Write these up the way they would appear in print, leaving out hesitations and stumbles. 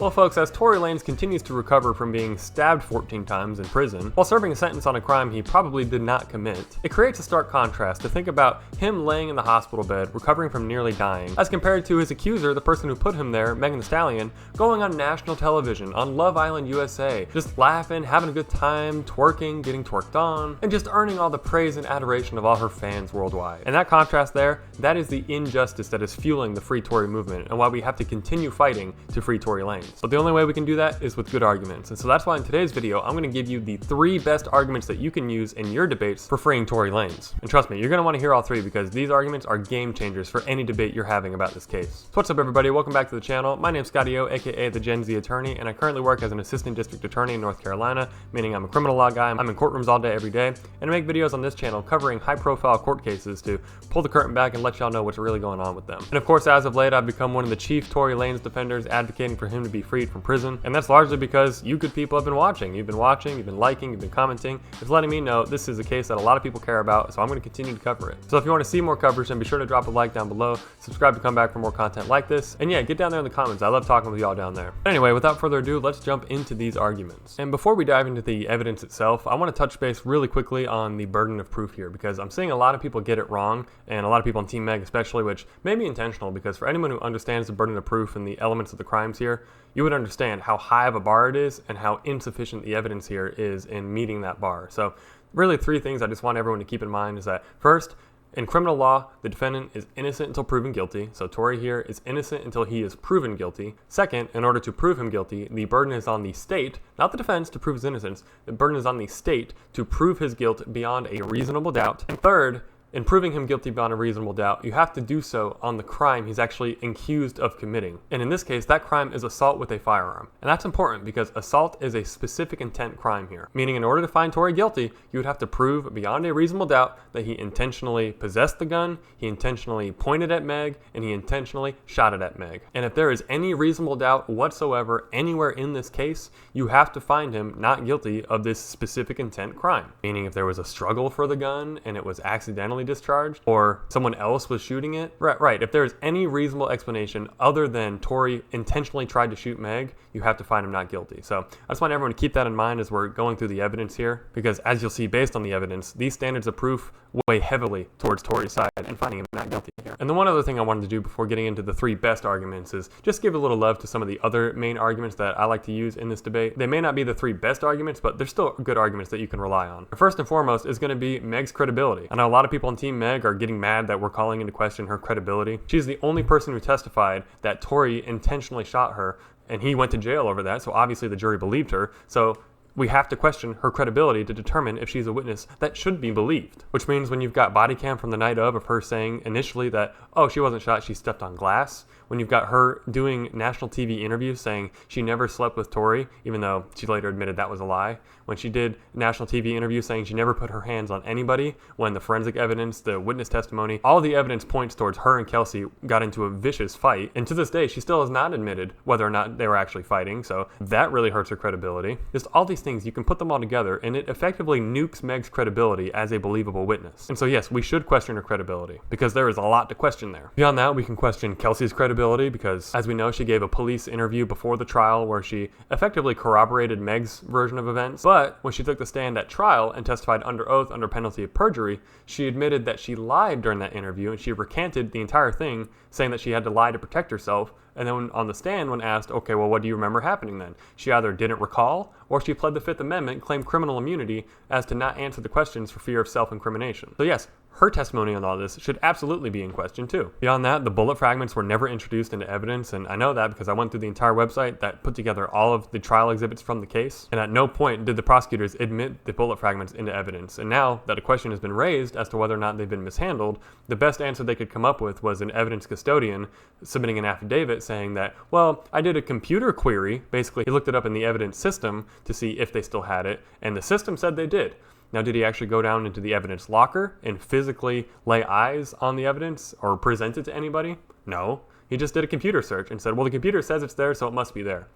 Well folks, as Tory Lanez continues to recover from being stabbed 14 times in prison, while serving a sentence on a crime he probably did not commit, it creates a stark contrast to think about him laying in the hospital bed, recovering from nearly dying, as compared to his accuser, the person who put him there, Megan Thee Stallion, going on national television, on Love Island USA, just laughing, having a good time, twerking, getting twerked on, and just earning all the praise and adoration of all her fans worldwide. And that contrast there, that is the injustice that is fueling the Free Tory movement, and why we have to continue fighting to free Tory Lanez. But the only way we can do that is with good arguments. And so that's why in today's video, I'm going to give you the 3 best arguments that you can use in your debates for freeing Tory Lanez. And trust me, you're going to want to hear all 3 because these arguments are game changers for any debate you're having about this case. So what's up everybody, welcome back to the channel. My name's Scotty O, aka the Gen Z attorney, and I currently work as an assistant district attorney in North Carolina, meaning I'm a criminal law guy. I'm in courtrooms all day every day, and I make videos on this channel covering high profile court cases to pull the curtain back and let y'all know what's really going on with them. And of course, as of late, I've become one of the chief Tory Lanez defenders, advocating for him to be freed from prison. And that's largely because you good people have been watching. You've been watching, you've been liking, you've been commenting. It's letting me know this is a case that a lot of people care about, so I'm going to continue to cover it. So if you want to see more coverage, then be sure to drop a like down below, subscribe to come back for more content like this, and yeah, get down there in the comments. I love talking with y'all down there. But anyway, without further ado, let's jump into these arguments. And before we dive into the evidence itself, I want to touch base really quickly on the burden of proof here, because I'm seeing a lot of people get it wrong, and a lot of people on Team Meg especially, which may be intentional, because for anyone who understands the burden of proof and the elements of the crimes here, you would understand how high of a bar it is and how insufficient the evidence here is in meeting that bar. So really 3 things I just want everyone to keep in mind is that first, in criminal law, the defendant is innocent until proven guilty. So Tory here is innocent until he is proven guilty. Second, in order to prove him guilty, the burden is on the state, not the defense, to prove his innocence. The burden is on the state to prove his guilt beyond a reasonable doubt. And third, in proving him guilty beyond a reasonable doubt, you have to do so on the crime he's actually accused of committing. And in this case, that crime is assault with a firearm. And that's important because assault is a specific intent crime here. Meaning in order to find Tory guilty, you would have to prove beyond a reasonable doubt that he intentionally possessed the gun, he intentionally pointed at Meg, and he intentionally shot it at Meg. And if there is any reasonable doubt whatsoever anywhere in this case, you have to find him not guilty of this specific intent crime. Meaning if there was a struggle for the gun and it was accidentally discharged, or someone else was shooting it. Right. If there's any reasonable explanation other than Tory intentionally tried to shoot Meg, you have to find him not guilty. So I just want everyone to keep that in mind as we're going through the evidence here, because as you'll see based on the evidence, these standards of proof weigh heavily towards Tory's side and finding him not guilty here. And the one other thing I wanted to do before getting into the 3 best arguments is just give a little love to some of the other main arguments that I like to use in this debate. They may not be the 3 best arguments, but they're still good arguments that you can rely on. First and foremost is going to be Meg's credibility. I know a lot of people on Team Meg are getting mad that we're calling into question her credibility. She's the only person who testified that Tory intentionally shot her, and he went to jail over that, so obviously the jury believed her. So we have to question her credibility to determine if she's a witness that should be believed. Which means when you've got body cam from the night of her saying initially that, oh, she wasn't shot, she stepped on glass. When you've got her doing national TV interviews saying she never slept with Tory, even though she later admitted that was a lie. When she did national TV interviews saying she never put her hands on anybody, when the forensic evidence, the witness testimony, all the evidence points towards her and Kelsey got into a vicious fight. And to this day, she still has not admitted whether or not they were actually fighting. So that really hurts her credibility. Just all these things, you can put them all together and it effectively nukes Meg's credibility as a believable witness. And so yes, we should question her credibility because there is a lot to question there. Beyond that, we can question Kelsey's credibility because, as we know, she gave a police interview before the trial where she effectively corroborated Meg's version of events. But when she took the stand at trial and testified under oath under penalty of perjury, she admitted that she lied during that interview and she recanted the entire thing, saying that she had to lie to protect herself. And then on the stand, when asked, okay, well, what do you remember happening then? She either didn't recall or she pled the 5th Amendment, claimed criminal immunity as to not answer the questions for fear of self-incrimination. So yes, her testimony on all this should absolutely be in question too. Beyond that, the bullet fragments were never introduced into evidence, and I know that because I went through the entire website that put together all of the trial exhibits from the case, and at no point did the prosecutors admit the bullet fragments into evidence. And now that a question has been raised as to whether or not they've been mishandled, the best answer they could come up with was an evidence custodian submitting an affidavit saying that, well, I did a computer query. Basically, he looked it up in the evidence system to see if they still had it, and the system said they did. Now, did he actually go down into the evidence locker and physically lay eyes on the evidence or present it to anybody? No. He just did a computer search and said, well, the computer says it's there, so it must be there.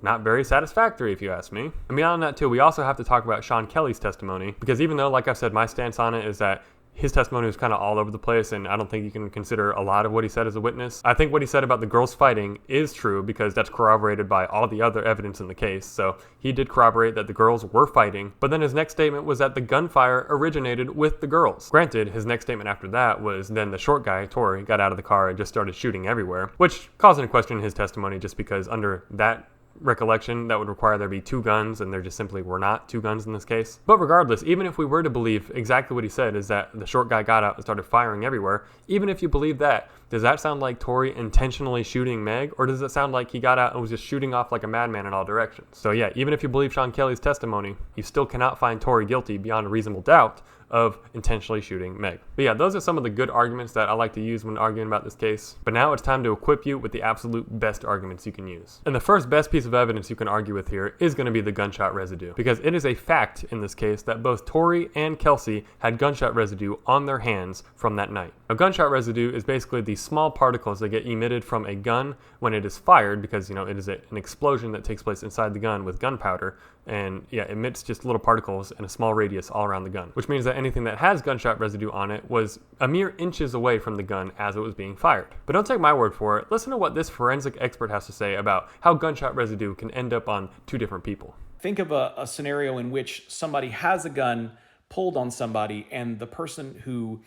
Not very satisfactory, if you ask me. And beyond that, too, we also have to talk about Sean Kelly's testimony, because even though, like I've said, my stance on it is that his testimony was kind of all over the place, and I don't think you can consider a lot of what he said as a witness. I think what he said about the girls fighting is true because that's corroborated by all the other evidence in the case. So he did corroborate that the girls were fighting, but then his next statement was that the gunfire originated with the girls. Granted, his next statement after that was then the short guy, Tory, got out of the car and just started shooting everywhere, which caused into question his testimony just because under that recollection that would require there be two guns, and there just simply were not two guns in this case. But regardless, even if we were to believe exactly what he said is that the short guy got out and started firing everywhere, even if you believe that, does that sound like Tory intentionally shooting Meg, or does it sound like he got out and was just shooting off like a madman in all directions? So yeah, even if you believe Sean Kelly's testimony, you still cannot find Tory guilty beyond a reasonable doubt of intentionally shooting Meg. But yeah, those are some of the good arguments that I like to use when arguing about this case. But now it's time to equip you with the absolute best arguments you can use. And the first best piece of evidence you can argue with here is going to be the gunshot residue, because it is a fact in this case that both Tory and Kelsey had gunshot residue on their hands from that night. Now, gunshot residue is basically the small particles that get emitted from a gun when it is fired, because it is an explosion that takes place inside the gun with gunpowder, and yeah, emits just little particles in a small radius all around the gun, which means that anything that has gunshot residue on it was a mere inches away from the gun as it was being fired. But don't take my word for it. Listen to what this forensic expert has to say about how gunshot residue can end up on two different people. Think of a scenario in which somebody has a gun pulled on somebody, and the person who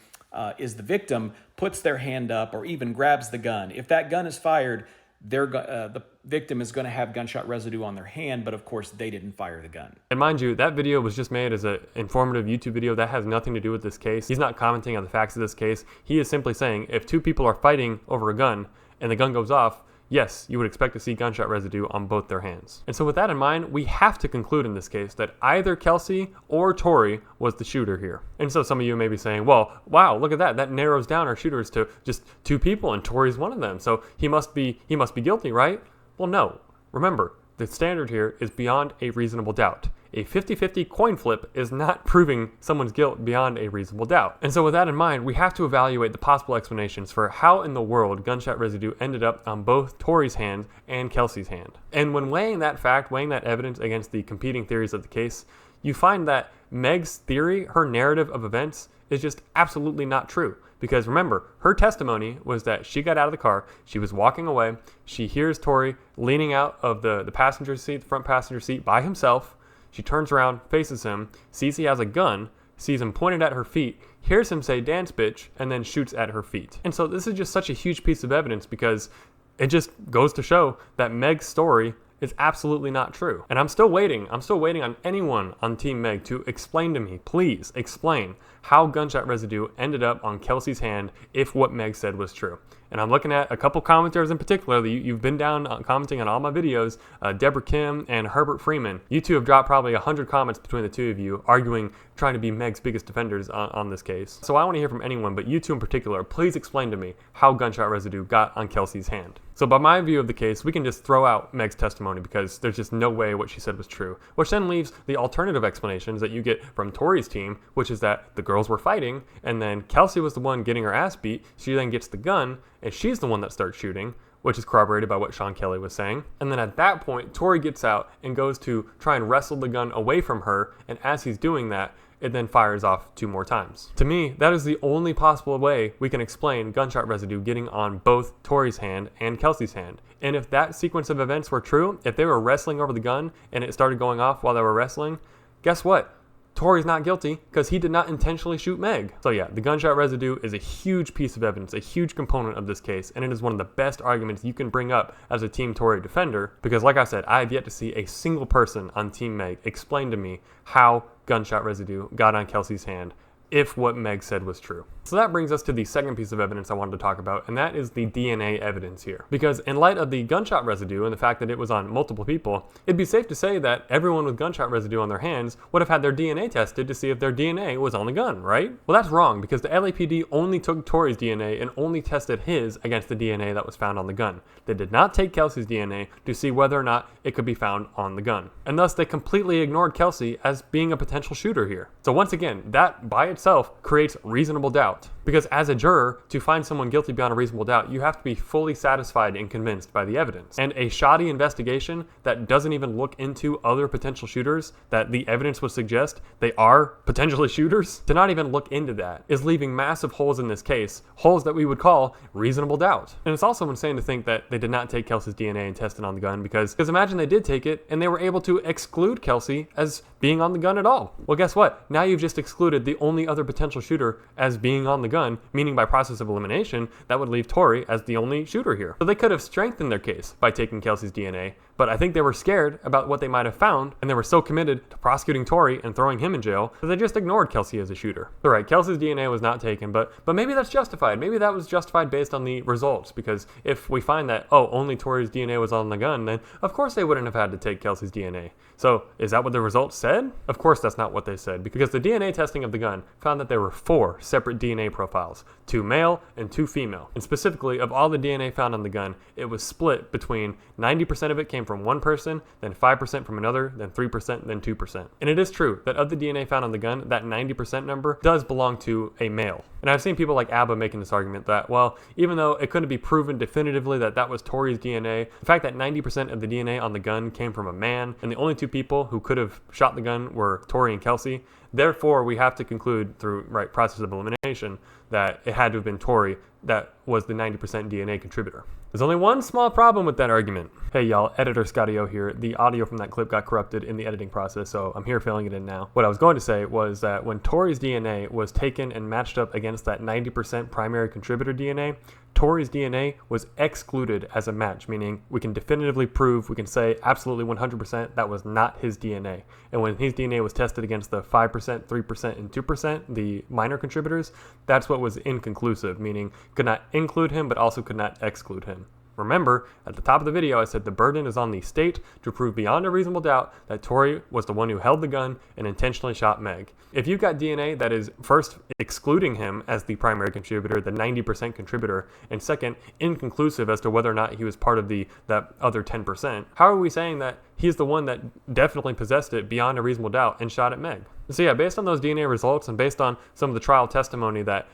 is the victim puts their hand up or even grabs the gun. If that gun is fired, the victim is going to have gunshot residue on their hand, but of course they didn't fire the gun. And mind you, that video was just made as an informative YouTube video that has nothing to do with this case. He's not commenting on the facts of this case. He is simply saying if two people are fighting over a gun and the gun goes off, yes, you would expect to see gunshot residue on both their hands. And so with that in mind, we have to conclude in this case that either Kelsey or Tory was the shooter here. And so some of you may be saying, well, wow, look at that. That narrows down our shooters to just two people, and Tory's one of them. So he must be guilty, right? Well, no. Remember, the standard here is beyond a reasonable doubt. A 50-50 coin flip is not proving someone's guilt beyond a reasonable doubt. And so with that in mind, we have to evaluate the possible explanations for how in the world gunshot residue ended up on both Tory's hand and Kelsey's hand. And when weighing that fact, weighing that evidence against the competing theories of the case, you find that Meg's theory, her narrative of events, is just absolutely not true. Because remember, her testimony was that she got out of the car, she was walking away, she hears Tory leaning out of the passenger seat, the front passenger seat by himself. She turns around, faces him, sees he has a gun, sees him pointed at her feet, hears him say "dance bitch," and then shoots at her feet. And so this is just such a huge piece of evidence because it just goes to show that Meg's story is absolutely not true. And I'm still waiting on anyone on Team Meg to explain to me, please explain how gunshot residue ended up on Kelsey's hand if what Meg said was true. And I'm looking at a couple commenters in particular that you've been down commenting on all my videos, Deborah Kim and Herbert Freeman. You two have dropped probably 100 comments between the two of you arguing, trying to be Meg's biggest defenders on this case. So I want to hear from anyone, but you two in particular, please explain to me how gunshot residue got on Kelsey's hand. So by my view of the case, we can just throw out Meg's testimony because there's just no way what she said was true, which then leaves the alternative explanations that you get from Tory's team, which is that the girls were fighting and then Kelsey was the one getting her ass beat. She then gets the gun and she's the one that starts shooting, which is corroborated by what Sean Kelly was saying. And then at that point, Tory gets out and goes to try and wrestle the gun away from her, and as he's doing that, it then fires off 2 more times. To me, that is the only possible way we can explain gunshot residue getting on both Tory's hand and Kelsey's hand. And if that sequence of events were true, if they were wrestling over the gun and it started going off while they were wrestling, guess what? Tory's not guilty because he did not intentionally shoot Meg. So yeah, the gunshot residue is a huge piece of evidence, a huge component of this case, and it is one of the best arguments you can bring up as a Team Tory defender because like I said, I have yet to see a single person on Team Meg explain to me how gunshot residue got on Kelsey's hand if what Meg said was true. So that brings us to the second piece of evidence I wanted to talk about, and that is the DNA evidence here. Because in light of the gunshot residue and the fact that it was on multiple people, it'd be safe to say that everyone with gunshot residue on their hands would have had their DNA tested to see if their DNA was on the gun, right? Well, that's wrong because the LAPD only took Tory's DNA and only tested his against the DNA that was found on the gun. They did not take Kelsey's DNA to see whether or not it could be found on the gun. And thus, they completely ignored Kelsey as being a potential shooter here. So once again, that by itself creates reasonable doubt. Because as a juror, to find someone guilty beyond a reasonable doubt, you have to be fully satisfied and convinced by the evidence. And a shoddy investigation that doesn't even look into other potential shooters that the evidence would suggest they are potentially shooters, to not even look into that is leaving massive holes in this case, holes that we would call reasonable doubt. And it's also insane to think that they did not take Kelsey's DNA and test it on the gun, because imagine they did take it and they were able to exclude Kelsey as being on the gun at all. Well, guess what? Now you've just excluded the only other potential shooter as being on the gun, meaning by process of elimination, that would leave Tory as the only shooter here. So they could have strengthened their case by taking Kelsey's DNA, but I think they were scared about what they might have found, and they were so committed to prosecuting Tory and throwing him in jail that they just ignored Kelsey as a shooter. All right, Kelsey's DNA was not taken, but maybe that's justified. Maybe that was justified based on the results, because if we find that, oh, only Tory's DNA was on the gun, then of course they wouldn't have had to take Kelsey's DNA. So is that what the results said? Of course that's not what they said, because the DNA testing of the gun found that there were 4 separate DNA profiles, 2 male and 2 female. And specifically, of all the DNA found on the gun, it was split between 90% of it came from one person, then 5% from another, then 3%, then 2%. And it is true that of the DNA found on the gun, that 90% number does belong to a male. And I've seen people like Abba making this argument that, well, even though it couldn't be proven definitively that that was Tory's DNA, the fact that 90% of the DNA on the gun came from a man, and the only 2 people who could have shot the gun were Tory and Kelsey, therefore we have to conclude through process of elimination that it had to have been Tory that was the 90% DNA contributor. There's only one small problem with that argument. Hey y'all, editor Scotty O here. The audio from that clip got corrupted in the editing process, so I'm here filling it in now. What I was going to say was that when Tory's DNA was taken and matched up against that 90% primary contributor DNA, Tory's DNA was excluded as a match, meaning we can definitively prove, we can say absolutely 100% that was not his DNA. And when his DNA was tested against the 5%, 3%, and 2%, the minor contributors, that's what was inconclusive, meaning could not include him but also could not exclude him. Remember, at the top of the video, I said the burden is on the state to prove beyond a reasonable doubt that Tory was the one who held the gun and intentionally shot Meg. If you've got DNA that is first excluding him as the primary contributor, the 90% contributor, and second, inconclusive as to whether or not he was part of that other 10%, how are we saying that he's the one that definitely possessed it beyond a reasonable doubt and shot at Meg? So yeah, based on those DNA results and based on some of the trial testimony that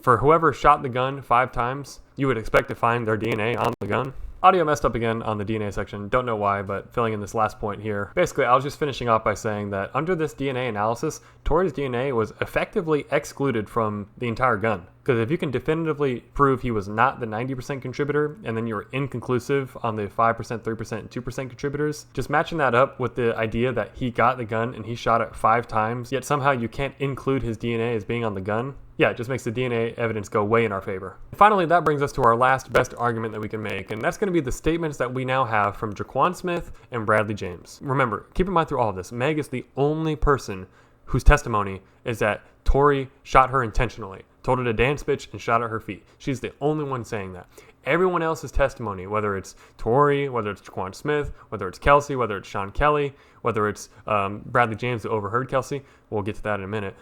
for whoever shot the gun 5 times, you would expect to find their DNA on the gun. Audio messed up again on the DNA section. Don't know why, but filling in this last point here. Basically, I was just finishing off by saying that under this DNA analysis, Tory's DNA was effectively excluded from the entire gun. Because if you can definitively prove he was not the 90% contributor, and then you're inconclusive on the 5%, 3%, and 2% contributors, just matching that up with the idea that he got the gun and he shot it 5 times, yet somehow you can't include his DNA as being on the gun, yeah, it just makes the DNA evidence go way in our favor. And finally, that brings us to our last best argument that we can make, and that's going to be the statements that we now have from Jaquan Smith and Bradlie James. Remember, keep in mind through all of this, Meg is the only person whose testimony is that Tory shot her intentionally, told her to dance bitch, and shot at her feet. She's the only one saying that. Everyone else's testimony, whether it's Tory, whether it's Jaquan Smith, whether it's Kelsey, whether it's Sean Kelly, whether it's Bradlie James who overheard Kelsey, we'll get to that in a minute.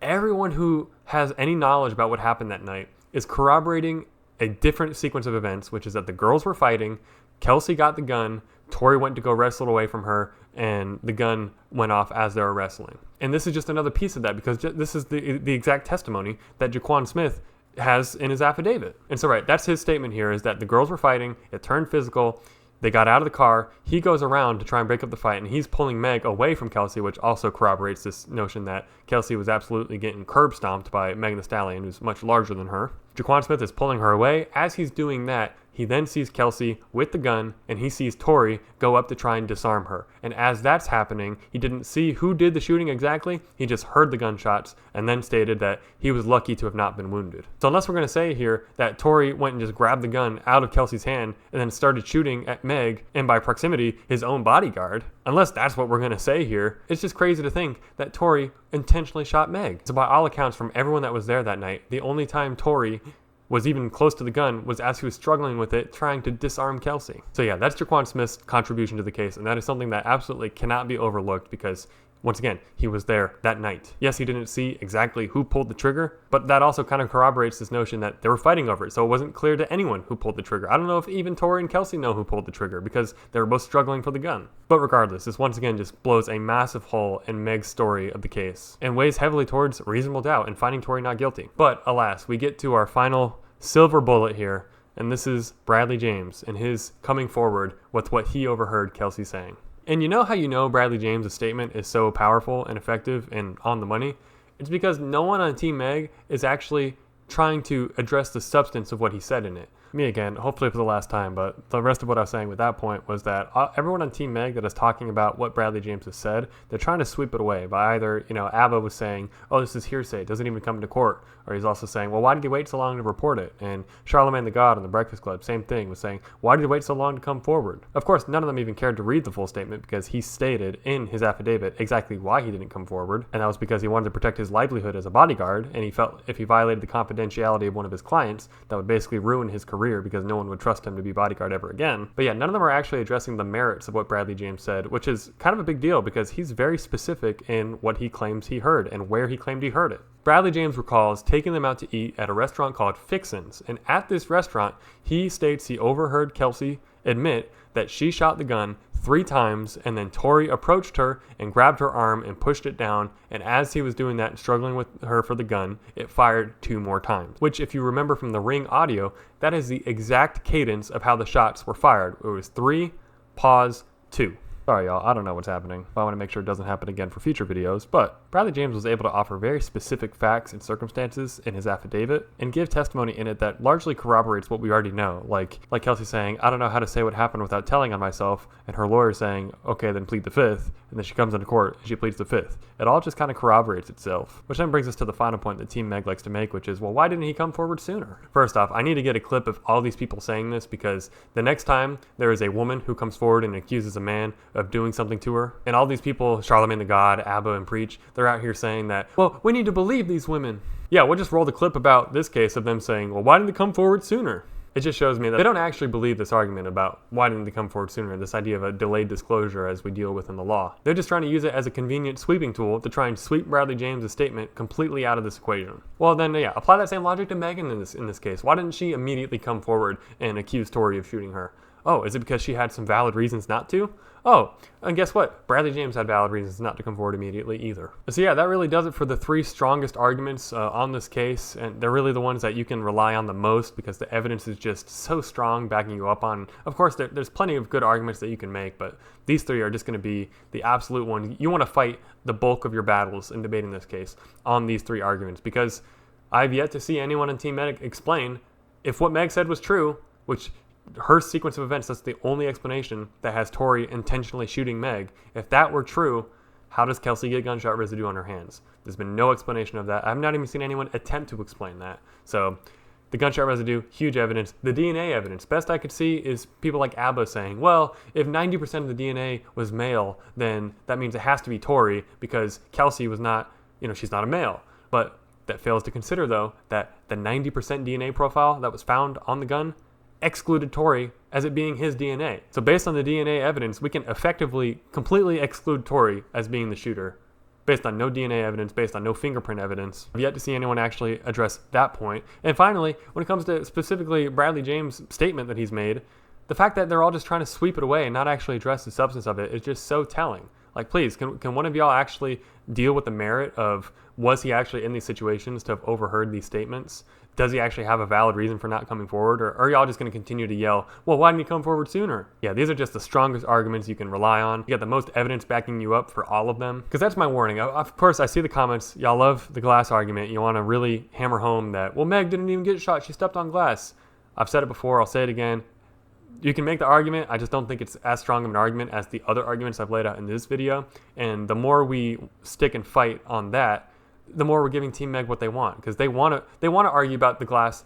Everyone who has any knowledge about what happened that night is corroborating a different sequence of events, which is that the girls were fighting, Kelsey got the gun, Tory went to go wrestle it away from her, and the gun went off as they were wrestling. And this is just another piece of that, because this is the exact testimony that Jaquan Smith has in his affidavit. And so, that's his statement here, is that the girls were fighting, it turned physical, they got out of the car, he goes around to try and break up the fight, and he's pulling Meg away from Kelsey, which also corroborates this notion that Kelsey was absolutely getting curb stomped by Megan Thee Stallion, who's much larger than her. Jaquan Smith is pulling her away. As he's doing that, he then sees Kelsey with the gun, and he sees Tory go up to try and disarm her. And as that's happening, he didn't see who did the shooting exactly, he just heard the gunshots, and then stated that he was lucky to have not been wounded. So unless we're going to say here that Tory went and just grabbed the gun out of Kelsey's hand, and then started shooting at Meg, and by proximity, his own bodyguard, unless that's what we're going to say here, it's just crazy to think that Tory intentionally shot Meg. So by all accounts from everyone that was there that night, the only time Tory was even close to the gun was as he was struggling with it, trying to disarm Kelsey. So yeah, that's Jaquan Smith's contribution to the case, and that is something that absolutely cannot be overlooked, because Once again, he was there that night. Yes, he didn't see exactly who pulled the trigger, but that also kind of corroborates this notion that they were fighting over it, so it wasn't clear to anyone who pulled the trigger. I don't know if even Tory and Kelsey know who pulled the trigger because they were both struggling for the gun. But regardless, this once again just blows a massive hole in Meg's story of the case and weighs heavily towards reasonable doubt and finding Tory not guilty. But alas, we get to our final silver bullet here, and this is Bradlie James and his coming forward with what he overheard Kelsey saying. And you know how you know Bradlie James' statement is so powerful and effective and on the money? It's because no one on Team Meg is actually trying to address the substance of what he said in it. Me again, hopefully for the last time, but the rest of what I was saying with that point was that everyone on Team Meg that is talking about what Bradlie James has said, they're trying to sweep it away by either, Abba was saying, oh, this is hearsay, it doesn't even come to court. Or he's also saying, well, why did you wait so long to report it? And Charlamagne the God on the Breakfast Club, same thing, was saying, why did you wait so long to come forward? Of course, none of them even cared to read the full statement because he stated in his affidavit exactly why he didn't come forward. And that was because he wanted to protect his livelihood as a bodyguard. And he felt if he violated the confidentiality of one of his clients, that would basically ruin his career because no one would trust him to be bodyguard ever again. But yeah, none of them are actually addressing the merits of what Bradlie James said, which is kind of a big deal because he's very specific in what he claims he heard and where he claimed he heard it. Bradlie James recalls taking them out to eat at a restaurant called Fixin's, and at this restaurant, he states he overheard Kelsey admit that she shot the gun 3 times, and then Tory approached her and grabbed her arm and pushed it down, and as he was doing that and struggling with her for the gun, it fired 2 more times. Which, if you remember from the Ring audio, that is the exact cadence of how the shots were fired. It was 3, pause, 2. Sorry, y'all, I don't know what's happening. I want to make sure it doesn't happen again for future videos, but Bradlie James was able to offer very specific facts and circumstances in his affidavit and give testimony in it that largely corroborates what we already know. Like Kelsey saying, I don't know how to say what happened without telling on myself, and her lawyer saying, okay, then plead the 5th, and then she comes into court and she pleads the 5th. It all just kind of corroborates itself. Which then brings us to the final point that Team Meg likes to make, which is, well, why didn't he come forward sooner? First off, I need to get a clip of all these people saying this because the next time there is a woman who comes forward and accuses a man of doing something to her, and all these people, Charlamagne the God, Abba, and Preach, they're out here saying that, well, we need to believe these women. Yeah, we'll just roll the clip about this case of them saying, well, why didn't they come forward sooner? It just shows me that they don't actually believe this argument about why didn't they come forward sooner, this idea of a delayed disclosure as we deal with in the law. They're just trying to use it as a convenient sweeping tool to try and sweep Bradlie James' statement completely out of this equation. Well then, yeah, apply that same logic to Megan in this case. Why didn't she immediately come forward and accuse Tory of shooting her? Oh, is it because she had some valid reasons not to? Oh, and guess what? Bradlie James had valid reasons not to come forward immediately either. So yeah, that really does it for the 3 strongest arguments on this case, and they're really the ones that you can rely on the most because the evidence is just so strong backing you up on. Of course, there's plenty of good arguments that you can make, but these 3 are just going to be the absolute ones. You want to fight the bulk of your battles in debating this case on these 3 arguments because I've yet to see anyone in Team Meg explain if what Meg said was true, which her sequence of events, that's the only explanation that has Tory intentionally shooting Meg. If that were true, how does Kelsey get gunshot residue on her hands? There's been no explanation of that. I've not even seen anyone attempt to explain that. So the gunshot residue, huge evidence. The DNA evidence, best I could see is people like Abba saying, well, if 90% of the DNA was male, then that means it has to be Tory because Kelsey was not, she's not a male. But that fails to consider, though, that the 90% DNA profile that was found on the gun excluded Tory as it being his DNA. So based on the DNA evidence, we can effectively completely exclude Tory as being the shooter based on no DNA evidence, based on no fingerprint evidence. I've yet to see anyone actually address that point. And finally, when it comes to specifically Bradlie James' statement that he's made, the fact that they're all just trying to sweep it away and not actually address the substance of it is just so telling. Like, please, can one of y'all actually deal with the merit of, was he actually in these situations to have overheard these statements? Does he actually have a valid reason for not coming forward? Or are y'all just going to continue to yell, well, why didn't he come forward sooner? Yeah, these are just the strongest arguments you can rely on. You got the most evidence backing you up for all of them. Because that's my warning. Of course, I see the comments. Y'all love the glass argument. You want to really hammer home that, well, Meg didn't even get shot. She stepped on glass. I've said it before. I'll say it again. You can make the argument. I just don't think it's as strong of an argument as the other arguments I've laid out in this video. And the more we stick and fight on that, the more we're giving Team Meg what they want, because they want to argue about the glass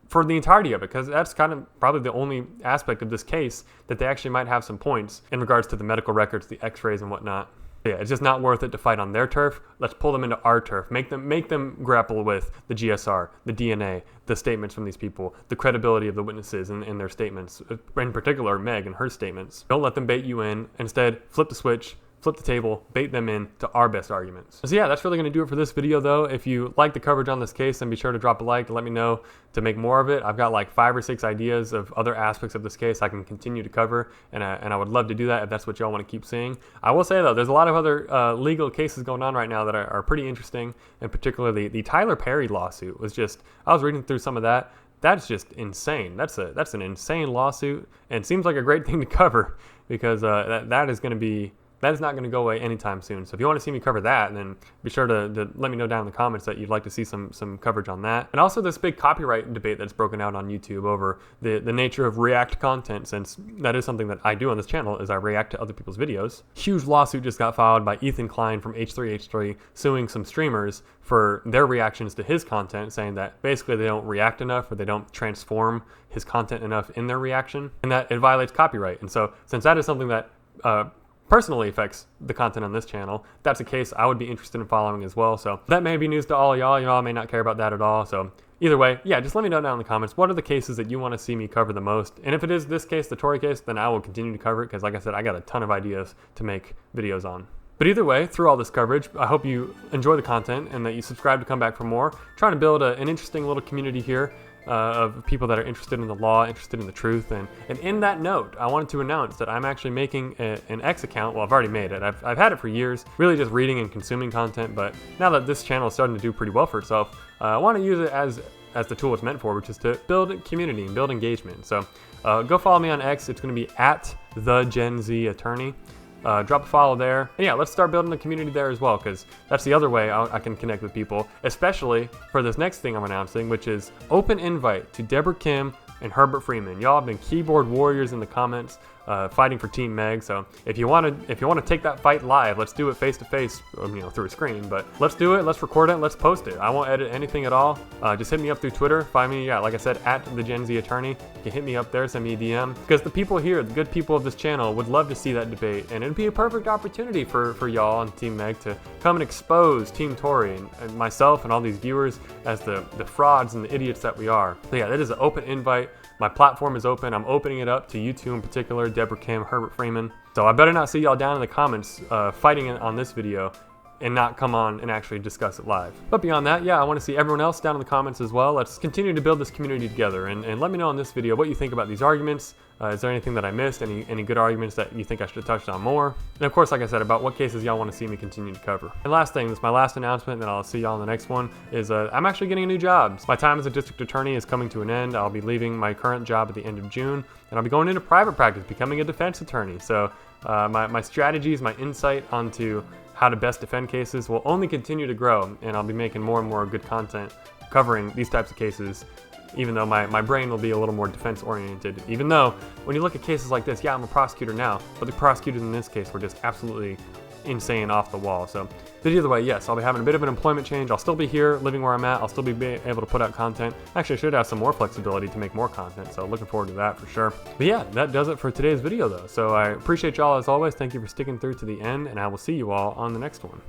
for the entirety of it, because that's kind of probably the only aspect of this case that they actually might have some points in regards to the medical records, the x-rays and whatnot. Yeah, it's just not worth it to fight on their turf. Let's pull them into our turf. Make them grapple with the GSR, the DNA, the statements from these people, the credibility of the witnesses and their statements, in particular Meg and her statements. Don't let them bait you in. Instead, flip the switch, flip the table, bait them in to our best arguments. So yeah, that's really going to do it for this video though. If you like the coverage on this case, then be sure to drop a like to let me know to make more of it. I've got like 5 or 6 ideas of other aspects of this case I can continue to cover, and I would love to do that if that's what y'all want to keep seeing. I will say though, there's a lot of other legal cases going on right now that are pretty interesting, and particularly the Tyler Perry lawsuit was just, I was reading through some of that. That's just insane. That's an insane lawsuit, and seems like a great thing to cover because that is not going to go away anytime soon. So if you want to see me cover that, then be sure to let me know down in the comments that you'd like to see some coverage on that. And also this big copyright debate that's broken out on YouTube over the nature of react content, since that is something that I do on this channel, is I react to other people's videos. Huge lawsuit just got filed by Ethan Klein from H3H3 suing some streamers for their reactions to his content, saying that basically they don't react enough or they don't transform his content enough in their reaction, and that it violates copyright. And so since that is something that personally affects the content on this channel, that's a case I would be interested in following as well. So that may be news to all y'all. Y'all may not care about that at all. So either way, yeah, just let me know down in the comments, what are the cases that you want to see me cover the most? And if it is this case, the Tory case, then I will continue to cover it because, like I said, I got a ton of ideas to make videos on. But either way, through all this coverage, I hope you enjoy the content and that you subscribe to come back for more. Trying to build an interesting little community here of people that are interested in the law, interested in the truth. And in that note, I wanted to announce that I'm actually making an X account. Well, I've already made it. I've had it for years, really just reading and consuming content. But now that this channel is starting to do pretty well for itself, I want to use it as the tool it's meant for, which is to build community and build engagement. So go follow me on X. It's going to be at the Gen Z Attorney. Drop a follow there. And yeah, let's start building a community there as well, because that's the other way I can connect with people, especially for this next thing I'm announcing, which is open invite to Deborah Kim and Herbert Freeman. Y'all have been keyboard warriors in the comments, fighting for Team Meg. So if you want to take that fight live, let's do it face to face, through a screen. But let's do it. Let's record it. Let's post it. I won't edit anything at all. Just hit me up through Twitter. Find me, like I said, at the Gen Z Attorney. You can hit me up there. Send me a DM, because the people here, the good people of this channel, would love to see that debate, and it'd be a perfect opportunity for y'all on Team Meg to come and expose Team Tory and myself and all these viewers as the frauds and the idiots that we are. So yeah, that is an open invite. My platform is open. I'm opening it up to you two in particular, Deborah Kim, Herbert Freeman. So I better not see y'all down in the comments fighting on this video and not come on and actually discuss it live. But beyond that, yeah, I want to see everyone else down in the comments as well. Let's continue to build this community together, and let me know in this video what you think about these arguments. Is there anything that I missed? Any good arguments that you think I should have touched on more? And of course, like I said, about what cases y'all want to see me continue to cover. And last thing, this is my last announcement, and I'll see y'all in the next one, is I'm actually getting a new job. My time as a district attorney is coming to an end. I'll be leaving my current job at the end of June, and I'll be going into private practice, becoming a defense attorney. So my strategies, my insight onto how to best defend cases will only continue to grow, and I'll be making more and more good content covering these types of cases, even though my brain will be a little more defense oriented. Even though when you look at cases like this, yeah, I'm a prosecutor now, but the prosecutors in this case were just absolutely insane, off the wall. So but either way, yes, I'll be having a bit of an employment change. I'll still be here living where I'm at. I'll still be able to put out content. Actually, I should have some more flexibility to make more content, so looking forward to that for sure. But yeah, that does it for today's video though. So I appreciate y'all as always. Thank you for sticking through to the end, and I will see you all on the next one.